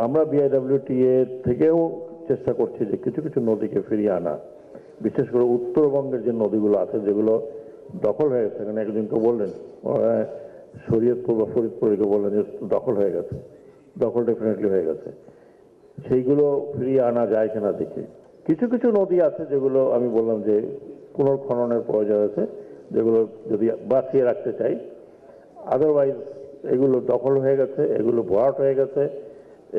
আমরা বিআইডব্লিউটিএ থেকেও চেষ্টা করছি যে কিছু কিছু নদীকে ফিরিয়ে আনা, বিশেষ করে উত্তরবঙ্গের যে নদীগুলো আছে যেগুলো দখল হয়ে গেছে। এখানে একজনকে বললেন শরীয়তপুর বা ফরিদপুরকে বললেন যে দখল হয়ে গেছে, দখল ডেফিনেটলি হয়ে গেছে, সেইগুলো ফিরিয়ে আনা যায় কিনা দেখি। কিছু কিছু নদী আছে যেগুলো আমি বললাম যে পুনর্খননের প্রয়োজন আছে, যেগুলো যদি বাঁচিয়ে রাখতে চাই। আদারওয়াইজ এগুলো দখল হয়ে গেছে, এগুলো ভরাট হয়ে গেছে,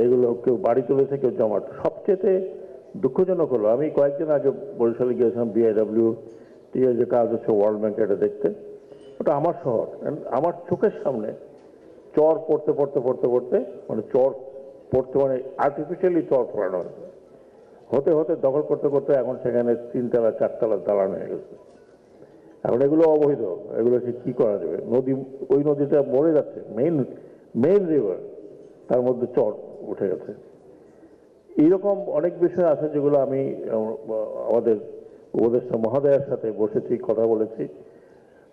এগুলো কেউ বাড়ি তুলেছে, কেউ জমাট। সবচেয়ে দুঃখজনক হলো, আমি কয়েকদিন আগে বরিশালে গিয়েছিলাম বিআইডব্লিউটি এর যে কাজ হচ্ছে ওয়ার্ল্ড ব্যাংক, এটা দেখতে। ওটা আমার শহর, আমার চোখের সামনে চর পড়তে পড়তে পড়তে পড়তে মানে চর পড়তে মানে আর্টিফিশিয়ালি চর পড়ানো হয়েছে, হতে হতে দখল করতে করতে এখন সেখানে 3 তলা 4 তলা দালান হয়ে গেছে। এখন এগুলো অবৈধ, এগুলোকে কি করা যাবে? নদী, ওই নদীটা মরে যাচ্ছে, মেইন রিভার, তার মধ্যে চর উঠে গেছে। এইরকম অনেক বিষয় আছে যেগুলো আমি আমাদের উপদেষ্টা মহোদয়ের সাথে বসেছি, কথা বলেছি।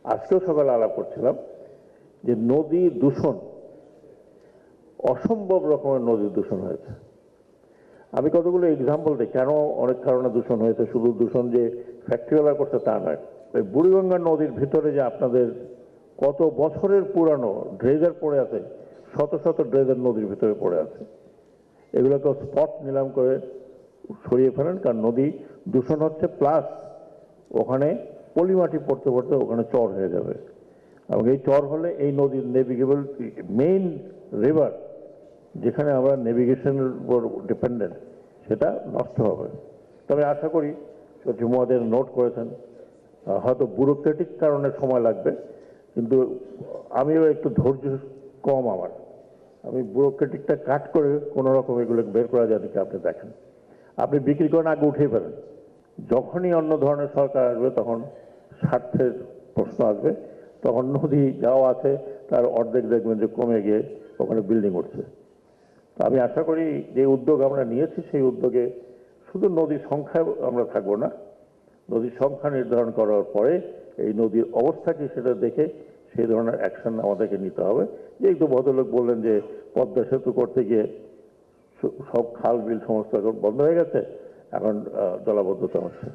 আজকেও সকালে আলাপ করছিলাম যে নদী দূষণ, অসম্ভব রকমের নদী দূষণ হয়েছে। আমি কতগুলো এক্সাম্পল দিই কেন অনেক কারণে দূষণ হয়েছে। শুধু দূষণ যে ফ্যাক্টরিওয়ালা করছে তা নয়। ওই বুড়িগঙ্গা নদীর ভিতরে যে আপনাদের কত বছরের পুরানো ড্রেজার পড়ে আছে, শত শত ড্রেজার নদীর ভিতরে পড়ে আছে, এগুলোকে স্পট নিলাম করে সরিয়ে ফেলেন, কারণ নদী দূষণ হচ্ছে। প্লাস ওখানে পলিমাটি পড়তে পড়তে ওখানে চর হয়ে যাবে, এবং এই চর হলে এই নদীর নেভিগেবল মেইন রিভার, যেখানে আমরা নেভিগেশনের উপর ডিপেন্ডেন্ট, সেটা নষ্ট হবে। তবে আশা করি সচিব মহোদয় নোট করেছেন, হয়তো ব্যুরোক্রেটিক কারণে সময় লাগবে, কিন্তু আমিও একটু ধৈর্য কম আমার। আমি ব্যুরোক্রেটিকটা কাট করে কোনো রকম এগুলো বের করা যায় নাকি আপনি দেখেন। আপনি বিক্রি করেন, আগে উঠিয়ে ফেলেন। যখনই অন্য ধরনের সরকার আসবে তখন স্বার্থের প্রশ্ন আসবে, তখন নদী যাওয়া আছে তার অর্ধেক দেখবেন যে কমে গিয়ে ওখানে বিল্ডিং উঠছে। তো আমি আশা করি যে উদ্যোগ আমরা নিয়েছি সেই উদ্যোগে শুধু নদীর সংখ্যায় আমরা থাকবো না, নদীর সংখ্যা নির্ধারণ করার পরে এই নদীর অবস্থা কি সেটা দেখে সেই ধরনের অ্যাকশন আমাদেরকে নিতে হবে। যে একটু ভদ্রলোক বললেন যে পদ্মা সেতু করতে গিয়ে সব খাল বিল সমস্ত এখন বন্ধ হয়ে গেছে, এখন জলাবদ্ধতা হচ্ছে।